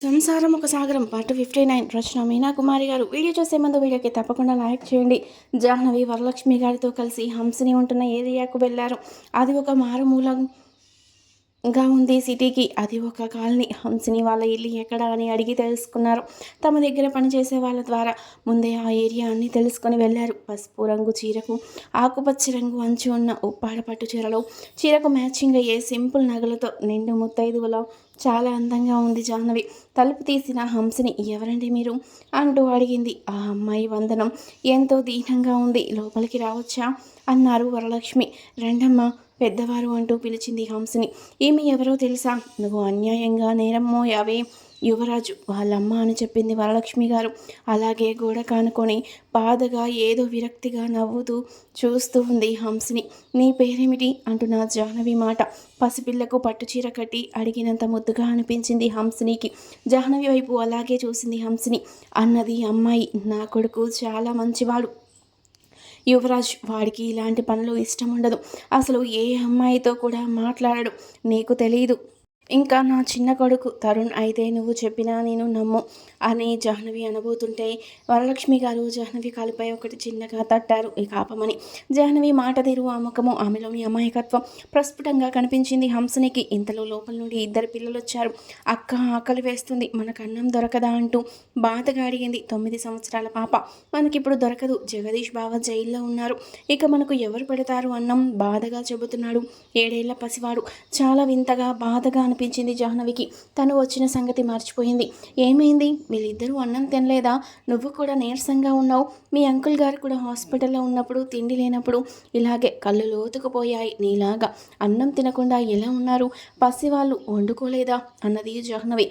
సంసారం ఒక సాగరం పార్ట్ 59 రచన మీనా కుమారి గారు. వీడియో చూసే ముందు వీడియోకి తప్పకుండా లైక్ చేయండి. జాహ్నవి వరలక్ష్మి గారితో కలిసి హంసిని ఉంటున్న ఏరియాకు వెళ్ళారు. అది ఒక మారుమూలంగా ఉంది సిటీకి. అది ఒక కాలనీ. హంసిని వాళ్ళ ఇల్లు ఎక్కడ అని అడిగి తెలుసుకున్నారు. తమ దగ్గర పనిచేసే వాళ్ళ ద్వారా ముందే ఆ ఏరియా అన్ని తెలుసుకొని వెళ్ళారు. పసుపు రంగు చీరకు ఆకుపచ్చ రంగు అంచు ఉన్న ఉప్పాడ పట్టు చీరలో చీరకు మ్యాచింగ్ అయ్యే సింపుల్ నగలతో నిండు ముత్తైదువలో చాలా అందంగా ఉంది జాహ్నవి. తలుపు తీసిన హంసిని, ఎవరండి మీరు అంటూ అడిగింది. ఆ అమ్మాయి వందనం ఎంతో దీనంగా ఉంది. లోపలికి రావచ్చా అన్నారు వరలక్ష్మి. రండమ్మ పెద్దవారు అంటూ పిలిచింది హంసిని. ఈమె ఎవరో తెలుసా? నువ్వు అన్యాయంగా నేరం మోయావే యువరాజు వాళ్ళమ్మ అని చెప్పింది వరలక్ష్మి గారు. అలాగే గోడ కానుకొని బాధగా ఏదో విరక్తిగా నవ్వుతూ చూస్తూ ఉంది హంసిని. నీ పేరేమిటి అంటున్న జాహ్నవి మాట పసిపిల్లకు పట్టుచీర కట్టి అడిగినంత ముద్దుగా అనిపించింది హంసినికి. జాహ్నవి వైపు అలాగే చూసింది హంసిని. అన్నది అమ్మాయి. నా కొడుకు చాలా మంచివాడు యువరాజ్. వాడికి ఇలాంటి పనులు ఇష్టం ఉండదు. అసలు ఏ అమ్మాయితో కూడా మాట్లాడడు. నీకు తెలియదు. ఇంకా నా చిన్న కొడుకు తరుణ్ అయితే నువ్వు చెప్పినా నేను నమ్ము అని జాహ్నవి అనబోతుంటే వరలక్ష్మి గారు జాహ్నవి కాలుపై ఒకటి చిన్నగా తట్టారు. ఇక ఆపమని. జాహ్నవి మాట తీరు, ఆ ముఖము, ఆమెలోని అమాయకత్వం ప్రస్ఫుటంగా కనిపించింది హంసనికి. ఇంతలో లోపల నుండి ఇద్దరు పిల్లలు వచ్చారు. అక్క ఆకలి వేస్తుంది, మనకు అన్నం దొరకదా అంటూ బాధగా అడిగింది 9 సంవత్సరాల పాప. మనకిప్పుడు దొరకదు, జగదీష్ బావ జైల్లో ఉన్నారు, ఇక మనకు ఎవరు పెడతారు అన్నం బాధగా చెబుతున్నాడు 7 ఏళ్ల పసివాడు. చాలా వింతగా బాధగా అనిపించింది జాహ్నవికి. తను వచ్చిన సంగతి మర్చిపోయింది. ఏమైంది, వీళ్ళిద్దరూ అన్నం తినలేదా? నువ్వు కూడా నీరసంగా ఉన్నావు. మీ అంకుల్ గారు కూడా హాస్పిటల్లో ఉన్నప్పుడు తిండి లేనప్పుడు ఇలాగే కళ్ళు లోతుకుపోయాయి. నీలాగా అన్నం తినకుండా ఎలా ఉన్నారు? పసివాళ్ళు వండుకోలేదా అన్నది జాహ్నవి.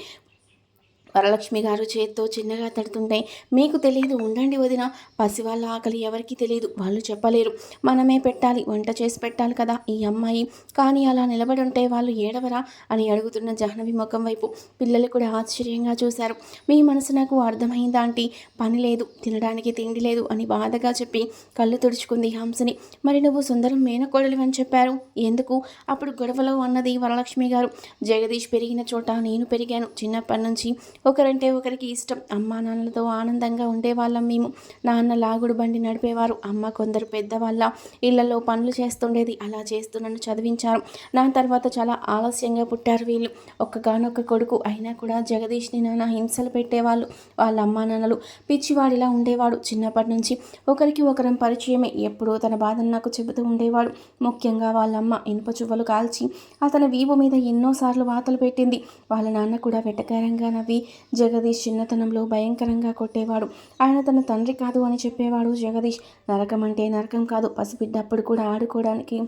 వరలక్ష్మి గారు చేత్తో చిన్నగా తడుతుంటే, మీకు తెలియదు, ఉండండి వదిన, పసివాళ్ళ ఆకలి ఎవరికి తెలియదు, వాళ్ళు చెప్పలేరు, మనమే పెట్టాలి, వంట చేసి పెట్టాలి కదా ఈ అమ్మాయి. కానీ అలా నిలబడి ఉంటే వాళ్ళు ఏడవరా అని అడుగుతున్న జాహ్నవి ముఖం వైపు పిల్లలు కూడా ఆశ్చర్యంగా చూశారు. మీ మనసు నాకు అర్థమైందా ఆంటీ, పని లేదు, తినడానికి తిండి లేదు అని బాధగా చెప్పి కళ్ళు తుడుచుకుంది హంసని. మరి నువ్వు సుందరం మేనకోడలు అని చెప్పారు, ఎందుకు అప్పుడు గొడవలో అన్నది వరలక్ష్మి గారు. జగదీష్ పెరిగిన చోట నేను పెరిగాను. చిన్నప్పటి నుంచి ఒకరంటే ఒకరికి ఇష్టం. అమ్మా నాన్నలతో ఆనందంగా ఉండేవాళ్ళం మేము. నాన్న లాగుడు బండి నడిపేవారు, అమ్మ కొందరు పెద్దవాళ్ళ ఇళ్లలో పనులు చేస్తుండేది. అలా చేస్తూ నన్ను చదివించారు. నా తర్వాత చాలా ఆలస్యంగా పుట్టారు వీళ్ళు. ఒక్కగానొక్క కొడుకు అయినా కూడా జగదీష్ని నాన్న హింసలు పెట్టేవాళ్ళు వాళ్ళ అమ్మా నాన్నలు. పిచ్చివాడిలా ఉండేవాడు. చిన్నప్పటి నుంచి ఒకరికి ఒకరం పరిచయమే. ఎప్పుడూ తన బాధను నాకు చెబుతూ ఉండేవాడు. ముఖ్యంగా వాళ్ళమ్మ ఇనుప చువ్వలు కాల్చి అతని వీపు మీద ఎన్నోసార్లు వాతలు పెట్టింది. వాళ్ళ నాన్న కూడా వెటకారంగా నవ్వి జగదీష్ చిన్నతనంలో భయంకరంగా కొట్టేవాడు. ఆయన తన తండ్రి కాదు అని చెప్పేవాడు జగదీష్. నరకం అంటే నరకం కాదు, పసిబిడ్డ అప్పుడు కూడా అడుక్కోవడానికి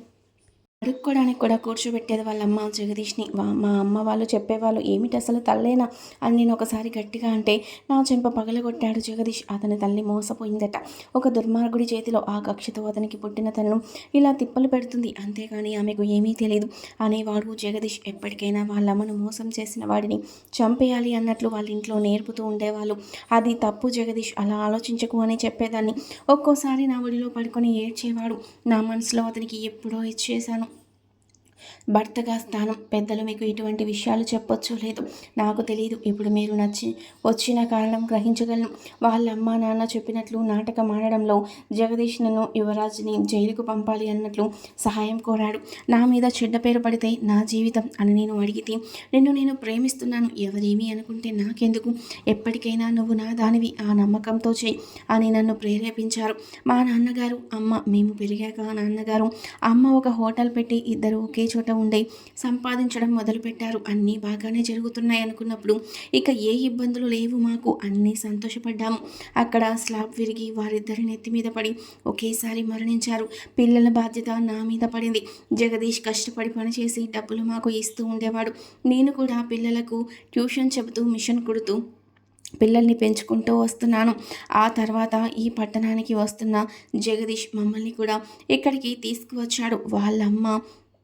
కూడా కూర్చోబెట్టేది వాళ్ళమ్మ జగదీష్ని. మా అమ్మ వాళ్ళు చెప్పేవాళ్ళు, ఏమిటి అసలు తల్లేనా అని నేను ఒకసారి గట్టిగా అంటే నా చెంప పగలగొట్టాడు జగదీష్. అతని తల్లి మోసపోయిందట ఒక దుర్మార్గుడి చేతిలో. ఆ కక్షతో అతనికి పుట్టిన తనను ఇలా తిప్పలు పెడుతుంది, అంతేగాని ఆమెకు ఏమీ తెలియదు అనేవాడు జగదీష్. ఎప్పటికైనా వాళ్ళమ్మను మోసం చేసిన వాడిని చంపేయాలి అన్నట్లు వాళ్ళ ఇంట్లో నేర్పుతూ ఉండేవాళ్ళు. అది తప్పు జగదీష్, అలా ఆలోచించకు అని చెప్పేదాన్ని. ఒక్కోసారి నా ఒడిలో పడుకొని ఏడ్చేవాడు. నా మనసులో అతనికి ఎప్పుడో ఇచ్చేశాను భర్తగా స్థానం. పెద్దలు మీకు ఇటువంటి విషయాలు చెప్పొచ్చో లేదు నాకు తెలియదు. ఇప్పుడు మీరు వచ్చిన కారణం గ్రహించగలను. వాళ్ళ అమ్మ నాన్న చెప్పినట్లు నాటకం ఆడడంలో జగదీష్ నన్ను యువరాజ్ని జైలుకు పంపాలి అన్నట్లు సహాయం కోరాడు. నా మీద చెడ్డ పేరు పడితే నా జీవితం అని నేను అడిగితే, నిన్ను నేను ప్రేమిస్తున్నాను, ఎవరేమీ అనుకుంటే నాకెందుకు, ఎప్పటికైనా నువ్వు నా దానివి, ఆ నమ్మకంతో చెయ్యి అని నన్ను ప్రేరేపించారు మా నాన్నగారు అమ్మ. మేము పెరిగాక నాన్నగారు అమ్మ ఒక హోటల్ పెట్టి ఇద్దరు ఒకే చోట ఉండే సంపాదించడం మొదలుపెట్టారు. అన్నీ బాగానే జరుగుతున్నాయి అనుకున్నప్పుడు ఇక ఏ ఇబ్బందులు లేవు మాకు, అన్నీ సంతోషపడ్డాము. అక్కడ స్లాబ్ విరిగి వారిద్దరి నెత్తి మీద పడి ఒకేసారి మరణించారు. పిల్లల బాధ్యత నా మీద పడింది. జగదీష్ కష్టపడి పనిచేసి డబ్బులు మాకు ఇస్తూ ఉండేవాడు. నేను కూడా పిల్లలకు ట్యూషన్ చెబుతూ మిషన్ కుడుతూ పిల్లల్ని పెంచుకుంటూ వస్తున్నాను. ఆ తర్వాత ఈ పట్టణానికి వస్తున్న జగదీష్ మమ్మల్ని కూడా ఇక్కడికి తీసుకువచ్చాడు. వాళ్ళమ్మ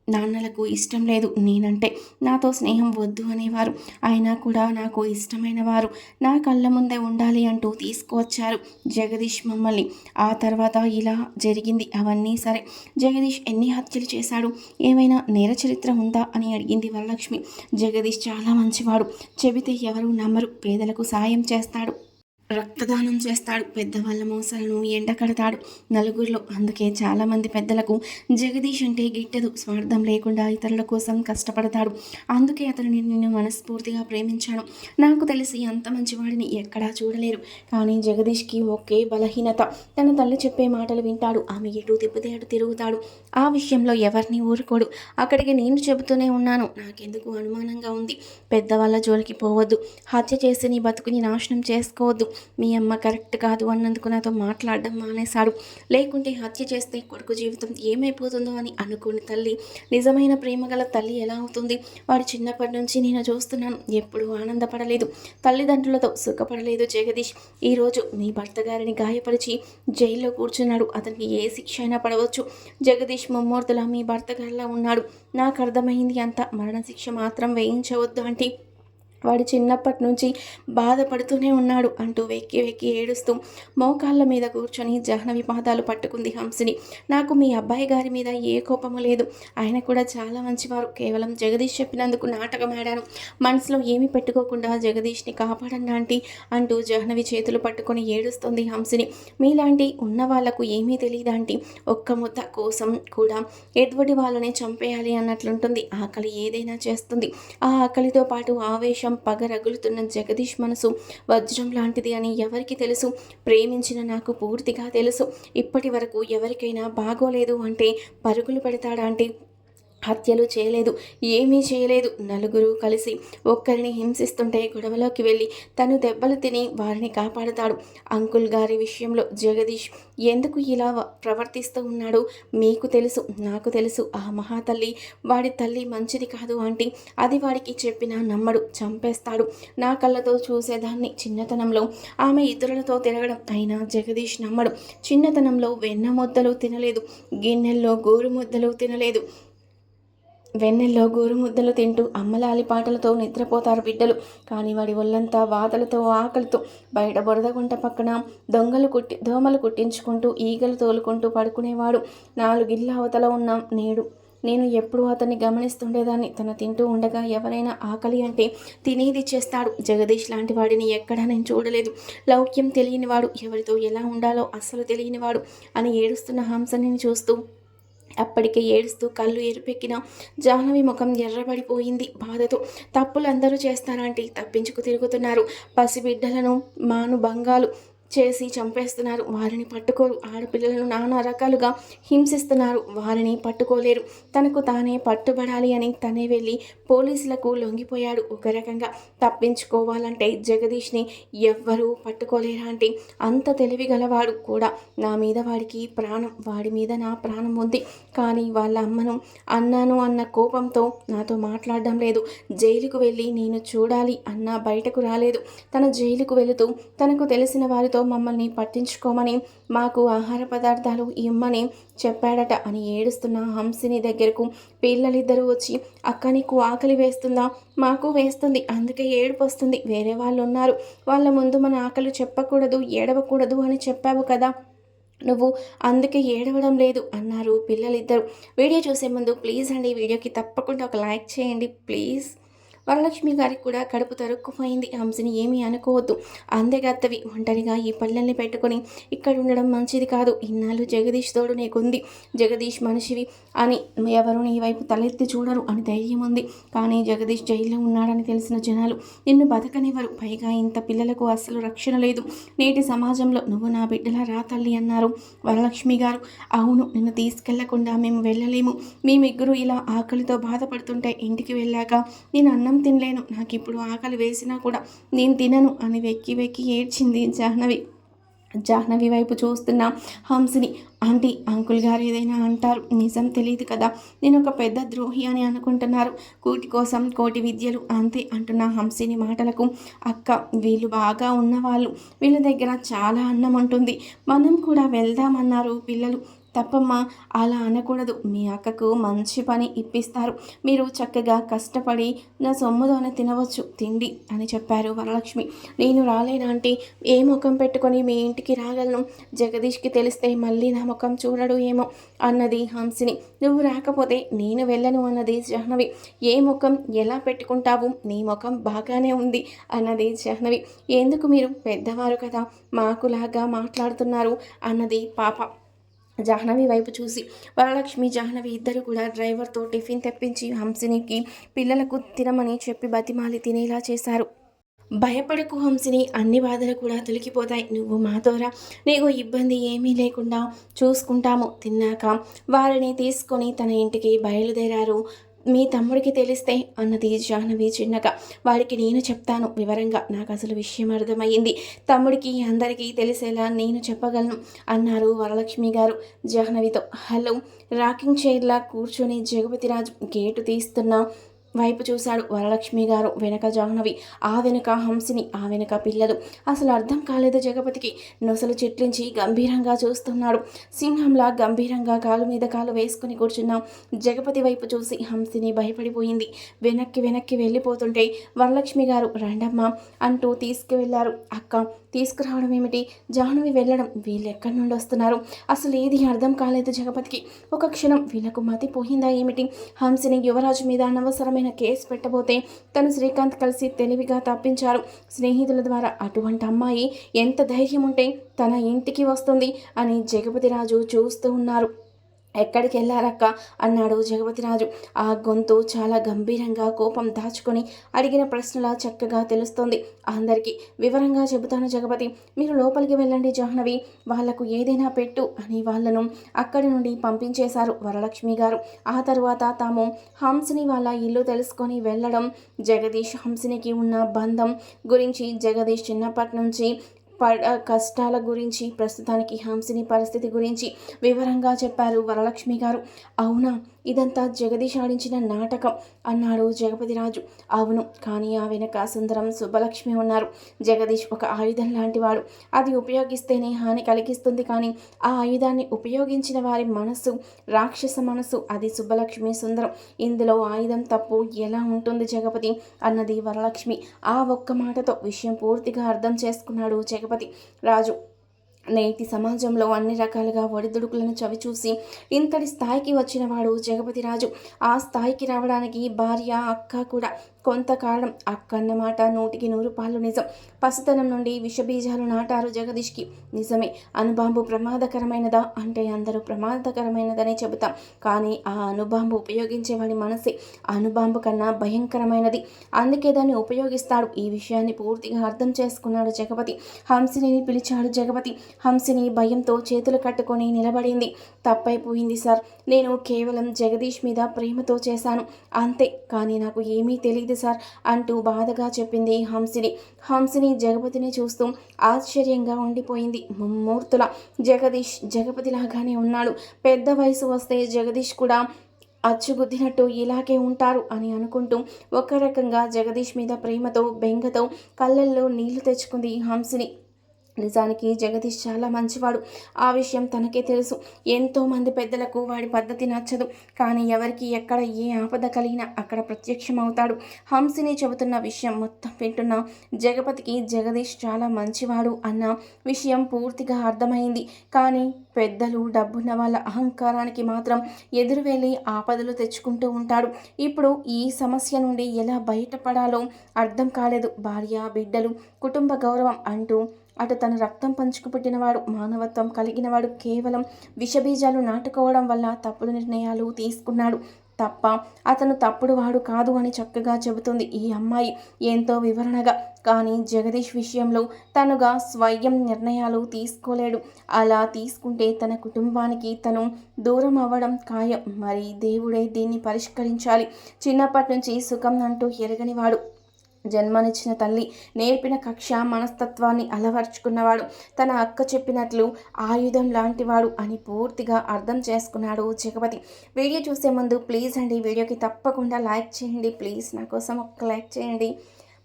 నాన్నలకు ఇష్టం లేదు నేనంటే, నాతో స్నేహం వద్దు అనేవారు. అయినా కూడా నాకు ఇష్టమైన వారు నా కళ్ళ ముందే ఉండాలి అంటూ తీసుకువచ్చారు జగదీష్ మమ్మల్ని. ఆ తర్వాత ఇలా జరిగింది అవన్నీ సరే. జగదీష్ ఎన్ని హత్యలు చేశాడు, ఏమైనా నేర చరిత్ర ఉందా అని అడిగింది వరలక్ష్మి. జగదీష్ చాలా మంచివాడు, చెబితే ఎవరు నమ్మరు, పేదలకు సాయం చేస్తాడు, రక్తదానం చేస్తాడు, పెద్దవాళ్ళ మోసాలను ఎండకడతాడు నలుగురిలో. అందుకే చాలామంది పెద్దలకు జగదీష్ అంటే గిట్టదు. స్వార్థం లేకుండా ఇతరుల కోసం కష్టపడతాడు. అందుకే అతనిని నేను మనస్ఫూర్తిగా ప్రేమించాను. నాకు తెలిసి అంత మంచివాడిని ఎక్కడా చూడలేరు. కానీ జగదీష్కి ఒకే బలహీనత, తన తల్లి చెప్పే మాటలు వింటాడు. ఆమె ఎటు తిప్పితే అటు తిరుగుతాడు. ఆ విషయంలో ఎవరిని ఊరుకోడు. అక్కడికి నేను చెబుతూనే ఉన్నాను, నాకెందుకు అనుమానంగా ఉంది, పెద్దవాళ్ళ జోలికి పోవద్దు, హత్య చేసి నీ బతుకుని నాశనం చేసుకోవద్దు, మీ అమ్మ కరెక్ట్ కాదు అన్నందుకు నాతో మాట్లాడడం మానేశాడు, లేకుంటే హత్య చేస్తే కొడుకు జీవితం ఏమైపోతుందో అని అనుకుని తల్లి నిజమైన ప్రేమ గల తల్లి ఎలా అవుతుంది? వాడు చిన్నప్పటి నుంచి నేను చూస్తున్నాను, ఎప్పుడూ ఆనందపడలేదు, తల్లిదండ్రులతో సుఖపడలేదు జగదీష్. ఈరోజు మీ భర్త గారిని గాయపరిచి జైల్లో కూర్చున్నాడు. అతనికి ఏ శిక్ష అయినా పడవచ్చు. జగదీష్ ముమ్మూర్తులా మీ భర్త గారిలా ఉన్నాడు. నాకు అర్థమైంది అంత. మరణశిక్ష మాత్రం వేయించవద్దు అంటే వాడు చిన్నప్పటి నుంచి బాధపడుతూనే ఉన్నాడు అంటూ వెక్కి వెక్కి ఏడుస్తూ మోకాళ్ళ మీద కూర్చొని జాహ్నవి పాదాలు పట్టుకుంది హంసిని. నాకు మీ అబ్బాయి గారి మీద ఏ కోపము లేదు, ఆయన కూడా చాలా మంచివారు, కేవలం జగదీష్ చెప్పినందుకు నాటకం ఆడాను, మనసులో ఏమీ పెట్టుకోకుండా జగదీష్ని కాపాడండి ఆంటీ అంటూ జాహ్నవి చేతులు పట్టుకొని ఏడుస్తుంది హంసిని. మీలాంటి ఉన్న వాళ్లకు ఏమీ తెలియదాంటీ, ఒక్క ముద్ద కోసం కూడా ఎటువంటి వాళ్ళని చంపేయాలి అన్నట్లుంటుంది. ఆకలి ఏదైనా చేస్తుంది. ఆ ఆకలితో పాటు ఆవేశం పగ రగులుతున్న జగదీష్ మనసు వజ్రం లాంటిది అని ఎవరికి తెలుసు? ప్రేమించిన నాకు పూర్తిగా తెలుసు. ఇప్పటి వరకు ఎవరికైనా బాగోలేదు అంటే పరుగులు పెడతాడా అంటే హత్యలు చేయలేదు, ఏమీ చేయలేదు. నలుగురు కలిసి ఒక్కరిని హింసిస్తుంటే గొడవలోకి వెళ్ళి తను దెబ్బలు తిని వారిని కాపాడుతాడు. అంకుల్ గారి విషయంలో జగదీష్ ఎందుకు ఇలా ప్రవర్తిస్తూ ఉన్నాడో మీకు తెలుసు, నాకు తెలుసు. ఆ మహాతల్లి వాడి తల్లి మంచిది కాదు ఆంటీ, అది వాడికి చెప్పినా నమ్మడు, చంపేస్తాడు. నా కళ్ళతో చూసేదాన్ని చిన్నతనంలో ఆమె ఇతరులతో తిరగడం, అయినా జగదీష్ నమ్మడు. చిన్నతనంలో వెన్న ముద్దలు తినలేదు, గిన్నెల్లో గోరు ముద్దలు తినలేదు, వెన్నెల్లో గోరుముద్దలు తింటూ అమ్మలాలి పాటలతో నిద్రపోతారు బిడ్డలు. కానీ వాడి ఒళ్ళంతా వాతలతో ఆకలితో బయట బురదగుంట పక్కన దోమలు కుట్టించుకుంటూ ఈగలు తోలుకుంటూ పడుకునేవాడు. 4 ఇళ్ళ అవతల ఉన్న నేను ఎప్పుడూ అతన్ని గమనిస్తుండేదాన్ని. తన తింటూ ఉండగా ఎవరైనా ఆకలి అంటే తినేది చేస్తాడు. జగదీష్ లాంటి వాడిని ఎక్కడా నేను చూడలేదు. లౌక్యం తెలియనివాడు, ఎవరితో ఎలా ఉండాలో అస్సలు తెలియనివాడు అని ఏడుస్తున్న హంసని చూస్తూ అప్పటికే ఏడుస్తూ కళ్ళు ఎరుపెక్కిన జాహ్నవి ముఖం ఎర్రబడిపోయింది బాధతో. తప్పులు అందరూ చేస్తారంటే తప్పించుకు తిరుగుతున్నారు. పసిబిడ్డలను మానుభంగాలు చేసి చంపేస్తున్నారు, వారిని పట్టుకోరు. ఆడపిల్లలను నానా రకాలుగా హింసిస్తున్నారు, వారిని పట్టుకోలేరు. తనకు తానే పట్టుబడాలి అని తనే వెళ్ళి పోలీసులకు లొంగిపోయాడు. ఒక రకంగా తప్పించుకోవాలంటే జగదీష్ని ఎవ్వరూ పట్టుకోలేరా అంటే అంత తెలివి గలవాడు కూడా. నా మీద వాడికి ప్రాణం, వాడి మీద నా ప్రాణం ఉంది. కానీ వాళ్ళ అమ్మను అన్నాను అన్న కోపంతో నాతో మాట్లాడడం లేదు. జైలుకు వెళ్ళి నేను చూడాలి అన్నా బయటకు రాలేదు. తన జైలుకు వెళుతూ తనకు తెలిసిన వారితో మమ్మల్ని పట్టించుకోమని, మాకు ఆహార పదార్థాలు ఇమ్మని చెప్పాడట అని ఏడుస్తున్న హంసిని దగ్గరకు పిల్లలిద్దరూ వచ్చి, అక్క నీకు ఆకలి వేస్తుందా? మాకు వేస్తుంది, అందుకే ఏడుపు వస్తుంది. వేరే వాళ్ళు ఉన్నారు, వాళ్ళ ముందు మన ఆకలి చెప్పకూడదు, ఏడవకూడదు అని చెప్పావు కదా నువ్వు, అందుకే ఏడవడం లేదు అన్నారు పిల్లలిద్దరు. వీడియో చూసే ముందు ప్లీజ్ అండి వీడియోకి తప్పకుండా ఒక లైక్ చేయండి ప్లీజ్. వరలక్ష్మి గారికి కూడా కడుపు తరుక్కుపోయింది. హంసిని ఏమీ అనుకోవద్దు, అందగత్తవి ఒంటరిగా ఈ పల్లెల్ని పెట్టుకొని ఇక్కడ ఉండడం మంచిది కాదు. ఇన్నాళ్ళు జగదీష్ తోడు నీకుంది, జగదీష్ మనిషివి అని ఎవరు నీ వైపు తలెత్తి చూడరు అని ధైర్యం ఉంది. కానీ జగదీష్ జైల్లో ఉన్నాడని తెలిసిన జనాలు నిన్ను బతకనివ్వరు. పైగా ఇంత పిల్లలకు అస్సలు రక్షణ లేదు. నేటి సమాజంలో నువ్వు నా బిడ్డలా రా తల్లి అన్నారు వరలక్ష్మి గారు. అవును, నిన్ను తీసుకెళ్లకుండా మేము వెళ్ళలేము. మేమిద్దరూ ఇలా ఆకలితో బాధపడుతుంటే ఇంటికి వెళ్ళాక నేను అన్నం తినలేను, నాకు ఇప్పుడు ఆకలి వేసినా కూడా నేను తినను అని వెక్కి వెక్కి ఏడ్చింది జాహ్నవి వైపు చూస్తున్న హంసిని. ఆంటీ, అంకుల్ గారు ఏదైనా అంటారు, నిజం తెలియదు కదా, నేను ఒక పెద్ద ద్రోహి అని అనుకుంటున్నారు, కూటి కోసం కోటి విద్యలు అంతే అంటున్న హంసిని మాటలకు, అక్క వీళ్ళు బాగా ఉన్నవాళ్ళు, వీళ్ళ దగ్గర చాలా అన్నం ఉంటుంది, మనం కూడా వెళ్దామన్నారు పిల్లలు. తప్పమ్మా, అలా అనకూడదు. మీ అక్కకు మంచి పని ఇప్పిస్తారు. మీరు చక్కగా కష్టపడి నా సొమ్ముతోనే తినవచ్చు తిండి అని చెప్పారు వరలక్ష్మి. నేను రాలేనా అంటే ఏ ముఖం పెట్టుకొని మీ ఇంటికి రాగలను? జగదీష్కి తెలిస్తే మళ్ళీ నా ముఖం చూడడు ఏమో అన్నది హంసిని. నువ్వు రాకపోతే నేను వెళ్ళను అన్నది జాహ్నవి. ఏ ముఖం ఎలా పెట్టుకుంటావు? నీ ముఖం బాగానే ఉంది అన్నది జాహ్నవి. ఎందుకు మీరు పెద్దవారు కదా, మాకులాగా మాట్లాడుతున్నారు అన్నది పాప జాహ్నవి వైపు చూసి. వరలక్ష్మి జాహ్నవి ఇద్దరు కూడా డ్రైవర్తో టిఫిన్ తెప్పించి హంసినికి పిల్లలకు తినమని చెప్పి బతిమాలి తినేలా చేశారు. భయపడకు హంసిని, అన్ని బాధలు కూడా తొలగిపోతాయి. నువ్వు మాతోరా, నీకు ఇబ్బంది ఏమీ లేకుండా చూసుకుంటాము. తిన్నాక వారిని తీసుకొని తన ఇంటికి బయలుదేరారు. మీ తమ్ముడికి తెలిస్తే అన్నది జాహ్నవి చిన్నగా. వాడికి నేను చెప్తాను వివరంగా. నాకు అసలు విషయం అర్థమయ్యింది. తమ్ముడికి అందరికీ తెలిసేలా నేను చెప్పగలను అన్నారు వరలక్ష్మి గారు జాహ్నవితో. హలో. రాకింగ్ చైర్లా కూర్చొని జగపతిరాజు గేటు తీస్తున్న వైపు చూశాడు వరలక్ష్మి గారు. వెనక జాహ్నవి, ఆ వెనుక హంసిని, ఆ వెనుక పిల్లలు. అసలు అర్థం కాలేదు జగపతికి. నొసలు చిట్లించి గంభీరంగా చూస్తున్నాడు. సింహంలా గంభీరంగా కాలు మీద కాలు వేసుకుని కూర్చున్న జగపతి వైపు చూసి హంసిని భయపడిపోయింది. వెనక్కి వెళ్ళిపోతుంటే వరలక్ష్మి గారు రండమ్మా అంటూ తీసుకువెళ్లారు. అక్క, తీసుకురావడం ఏమిటి? జాహ్నవి వెళ్ళడం, వీళ్ళు ఎక్కడి నుండి వస్తున్నారు? అసలు ఏది అర్థం కాలేదు జగపతికి. ఒక క్షణం వీళ్ళకు మతిపోయిందా ఏమిటి? హంసిని యువరాజు మీద అనవసరమైన కేసు పెట్టబోతే తను శ్రీకాంత్ కలిసి తెలివిగా తప్పించారు స్నేహితుల ద్వారా. అటువంటి అమ్మాయి ఎంత ధైర్యం ఉంటే తన ఇంటికి వస్తుంది అని జగపతిరాజు చూస్తూ ఉన్నారు. ఎక్కడికి వెళ్ళారక్క అన్నాడు జగపతిరాజు. ఆ గొంతు చాలా గంభీరంగా కోపం దాచుకొని అడిగిన ప్రశ్నలా చక్కగా తెలుస్తోంది అందరికీ. వివరంగా చెబుతాను జగపతి, మీరు లోపలికి వెళ్ళండి జాహ్నవి, వాళ్లకు ఏదైనా పెట్టు అని వాళ్లను అక్కడి నుండి పంపించేశారు వరలక్ష్మి గారు. ఆ తరువాత తాము హంసిని వాళ్ళ ఇల్లు తెలుసుకొని వెళ్ళడం, జగదీష్ హంసినికి ఉన్న బంధం గురించి, జగదీష్ చిన్నప్పటి నుంచి కష్టాల గురించి, ప్రస్తుతానికి హంసిని పరిస్థితి గురించి వివరంగా చెప్పారు వరలక్ష్మి గారు. అవునా, ఇదంతా జగదీష్ ఆడించిన నాటకం అన్నాడు జగపతిరాజు. అవును, కానీ ఆ వెనక సుందరం, సుబ్బలక్ష్మి ఉన్నారు. జగదీష్ ఒక ఆయుధం లాంటివాడు. అది ఉపయోగిస్తేనే హాని కలిగిస్తుంది, కానీ ఆ ఆయుధాన్ని ఉపయోగించిన వారి మనస్సు రాక్షస మనస్సు. అది సుబ్బలక్ష్మి, సుందరం. ఇందులో ఆయుధం తప్పు ఎలా ఉంటుంది జగపతి అన్నది వరలక్ష్మి. ఆ ఒక్క మాటతో విషయం పూర్తిగా అర్థం చేసుకున్నాడు జగపతి రాజు. నేటి సమాజంలో అన్ని రకాలుగా ఒడిదుడుకులను చవిచూసి ఇంతటి స్థాయికి వచ్చినవాడు జగపతిరాజు. ఆ స్థాయికి రావడానికి భార్య, అక్క కూడా కొంతకాలం. అక్క అన్నమాట 100% నిజం. పసితనం నుండి విషబీజాలు నాటారు జగదీష్కి. నిజమే, అణుబాంబు ప్రమాదకరమైనదా అంటే అందరూ ప్రమాదకరమైనదనే చెబుతాం, కానీ ఆ అణుబాంబు ఉపయోగించేవాడి మనసే అణుబాంబు కన్నా భయంకరమైనది. అందుకే దాన్ని ఉపయోగిస్తాడు. ఈ విషయాన్ని పూర్తిగా అర్థం చేసుకున్నాడు జగపతి. హంసిని పిలిచాడు జగపతి. హంసిని భయంతో చేతులు కట్టుకొని నిలబడింది. తప్పైపోయింది సార్, నేను కేవలం జగదీష్ మీద ప్రేమతో చేశాను అంతే, కానీ నాకు ఏమీ తెలియదు సార్ అంటూ బాధగా చెప్పింది హంసిని. హంసిని జగపతిని చూస్తూ ఆశ్చర్యంగా ఉండిపోయింది. ముమ్మూర్తుల జగదీష్ జగపతిలాగానే ఉన్నాడు. పెద్ద వయసు వస్తే జగదీష్ కూడా అచ్చుగుద్దినట్టు ఇలాగే ఉంటారు అని అనుకుంటూ ఒక రకంగా జగదీష్ మీద ప్రేమతో, బెంగతో కళ్ళల్లో నీళ్లు తెచ్చుకుంది హంసిని. నిజానికి జగదీష్ చాలా మంచివాడు. ఆ విషయం తనకే తెలుసు. ఎంతోమంది పెద్దలకు వాడి పద్ధతి నచ్చదు, కానీ ఎవరికి ఎక్కడ ఏ ఆపద కలిగినా అక్కడ ప్రత్యక్షం అవుతాడు. హంసిని చెబుతున్న విషయం మొత్తం వింటున్న జగపతికి జగదీష్ చాలా మంచివాడు అన్న విషయం పూర్తిగా అర్థమైంది. కానీ పెద్దలు, డబ్బున్న వాళ్ళ అహంకారానికి మాత్రం ఎదురు వెళ్ళి ఆపదలు తెచ్చుకుంటూ ఉంటాడు. ఇప్పుడు ఈ సమస్య నుండి ఎలా బయటపడాలో అర్థం కాలేదు. భార్య, బిడ్డలు, కుటుంబ గౌరవం అంటూ అటు తన రక్తం పంచుకు పుట్టినవాడు, మానవత్వం కలిగినవాడు కేవలం విషబీజాలు నాటుకోవడం వల్ల తప్పుడు నిర్ణయాలు తీసుకున్నాడు తప్ప అతను తప్పుడు వాడు కాదు అని చక్కగా చెబుతుంది ఈ అమ్మాయి ఎంతో వివరణగా. కానీ జగదీష్ విషయంలో తనుగా స్వయం నిర్ణయాలు తీసుకోలేడు. అలా తీసుకుంటే తన కుటుంబానికి తను దూరం అవ్వడం ఖాయం. మరి దేవుడే దీన్ని పరిష్కరించాలి. చిన్నప్పటి నుంచి సుఖం అంటూ ఎరగనివాడు, జన్మనిచ్చిన తల్లి నేర్పిన కక్ష మనస్తత్వాన్ని అలవర్చుకున్నవాడు, తన అక్క చెప్పినట్లు ఆయుధం లాంటివాడు అని పూర్తిగా అర్థం చేసుకున్నాడు జగపతి. వీడియో చూసే ముందు ప్లీజ్ అండి వీడియోకి తప్పకుండా లైక్ చేయండి. ప్లీజ్ నా కోసం ఒక్క లైక్ చేయండి.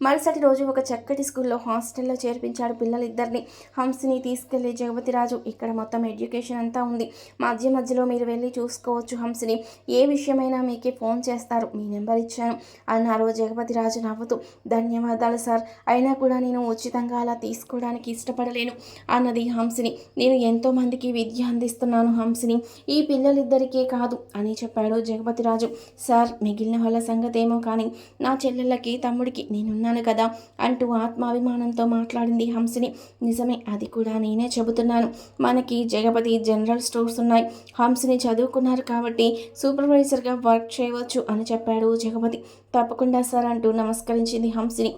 మరుసటి రోజు ఒక చక్కటి స్కూల్లో హాస్టల్లో చేర్పించాడు పిల్లలిద్దరిని. హంసిని తీసుకెళ్లి జగపతిరాజు, ఇక్కడ మొత్తం ఎడ్యుకేషన్ అంతా ఉంది, మధ్య మధ్యలో మీరు వెళ్ళి చూసుకోవచ్చు హంసిని, ఏ విషయమైనా మీకే ఫోన్ చేస్తారు, మీ నెంబర్ ఇచ్చాను అన్నారు. జగపతిరాజు నవ్వుతూ, ధన్యవాదాలు సార్, అయినా కూడా నేను ఉచితంగా అలా తీసుకోవడానికి ఇష్టపడలేను అన్నది హంసిని. నేను ఎంతో మందికి విద్య అందిస్తున్నాను హంసిని, ఈ పిల్లలిద్దరికే కాదు అని చెప్పాడు జగపతిరాజు. సార్, మిగిలిన వాళ్ళ సంగతేమో కానీ నా చెల్లెళ్ళకి తమ్ముడికి నేనున్నాను కదా అంటూ ఆత్మాభిమానంతో మాట్లాడింది హంసిని. నిజమే, అది కూడా నేనే చెబుతున్నాను, మనకి జగపతి జనరల్ స్టోర్స్ ఉన్నాయి, హంసిని చదువుకున్నారు కాబట్టి సూపర్వైజర్గా వర్క్ చేయవచ్చు అని చెప్పాడు జగపతి. తప్పకుండా సార్ అంటూ నమస్కరించింది హంసిని.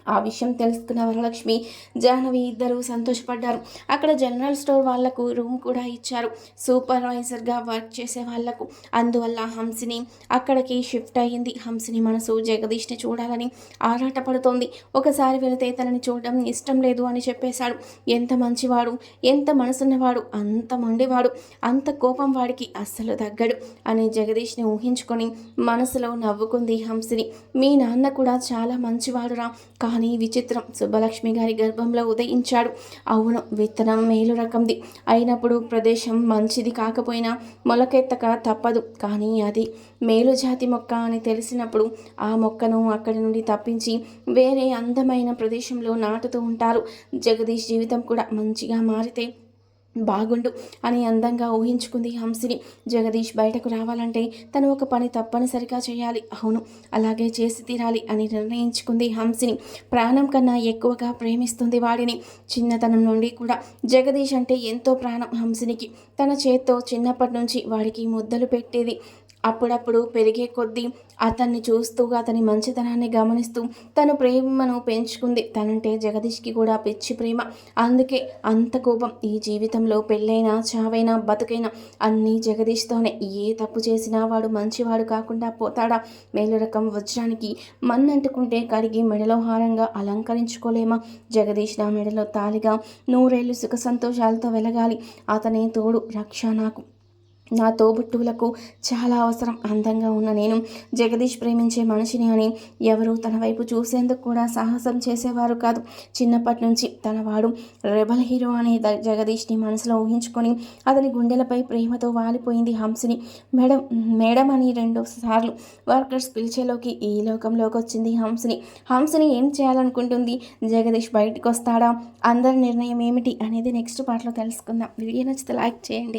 ఆ విషయం తెలుసుకున్న వరలక్ష్మి, జాహ్నవి ఇద్దరూ సంతోషపడ్డారు. అక్కడ జనరల్ స్టోర్ వాళ్లకు రూమ్ కూడా ఇచ్చారు, సూపర్వైజర్గా వర్క్ చేసే వాళ్లకు. అందువల్ల హంసిని అక్కడికి షిఫ్ట్ అయ్యింది. హంసిని మనసు జగదీష్ని చూడాలని ఆరాటపడుతోంది. ఒకసారి వెళితే తనని చూడడం ఇష్టం లేదు అని చెప్పేశాడు. ఎంత మంచివాడు, ఎంత మనసున్నవాడు, అంత మొండివాడు, అంత కోపం వాడికి అస్సలు తగ్గడు అని జగదీష్ని ఊహించుకొని మనసులో నవ్వుకుంది హంసిని. మీ నాన్న కూడా చాలా మంచివాడురా, కానీ విచిత్రం, సుబ్బలక్ష్మి గారి గర్భంలో ఉదయించాడు. అవును, విత్తనం మేలు రకంది అయినప్పుడు ప్రదేశం మంచిది కాకపోయినా మొలకెత్తక తప్పదు, కానీ అది మేలుజాతి మొక్క అని తెలిసినప్పుడు ఆ మొక్కను అక్కడి నుండి తప్పించి వేరే అందమైన ప్రదేశంలో నాటుతూ ఉంటారు. జగదీష్ జీవితం కూడా మంచిగా మారితే బాగుండు అని అందంగా ఊహించుకుంది హంసిని. జగదీష్ బయటకు రావాలంటే తను ఒక పని తప్పనిసరిగా చేయాలి, అవును అలాగే చేసి తీరాలి అని నిర్ణయించుకుంది హంసిని. ప్రాణం కన్నా ఎక్కువగా ప్రేమిస్తుంది వాడిని. చిన్నతనం నుండి కూడా జగదీష్ అంటే ఎంతో ప్రాణం హంసినికి. తన చేత్తో చిన్నప్పటి నుంచి వాడికి ముద్దలు పెట్టేది. అప్పుడప్పుడు పెరిగే కొద్దీ అతన్ని చూస్తూ అతని మంచితనాన్ని గమనిస్తూ తను ప్రేమను పెంచుకుంది. తనంటే జగదీష్కి కూడా పిచ్చి ప్రేమ, అందుకే అంత కోపం. ఈ జీవితంలో పెళ్ళైనా చావైనా బతుకైనా అన్నీ జగదీష్తోనే. ఏ తప్పు చేసినా వాడు మంచివాడు కాకుండా పోతాడా? మేలు రకం వజ్రానికి మన్నంటుకుంటే కడిగి మెడలో హారంగా అలంకరించుకోలేమా? జగదీష్ నా మెడలో తాలిగా 100 ఏళ్ళు సుఖ సంతోషాలతో వెలగాలి, అతనే తోడు రక్ష నాకు. నా తోబుట్టువులకు చాలా అవసరం. అందంగా ఉన్న నేను జగదీష్ ప్రేమించే మనిషిని అని ఎవరూ తన వైపు చూసేందుకు కూడా సాహసం చేసేవారు కాదు. చిన్నప్పటి నుంచి తన వాడు రెబల్ హీరో అనే జగదీష్ని మనసులో ఊహించుకొని అతని గుండెలపై ప్రేమతో వాలిపోయింది హంసిని. మేడం మేడం అని 2 సార్లు వర్కర్స్ పిలిచేలోకి ఈ లోకంలోకి వచ్చింది హంసిని. హంసిని ఏం చేయాలనుకుంటుంది? జగదీష్ బయటకు వస్తాడా? అందరి నిర్ణయం ఏమిటి అనేది నెక్స్ట్ పార్ట్లో తెలుసుకుందాం. వీడియో నచ్చితే లైక్ చేయండి.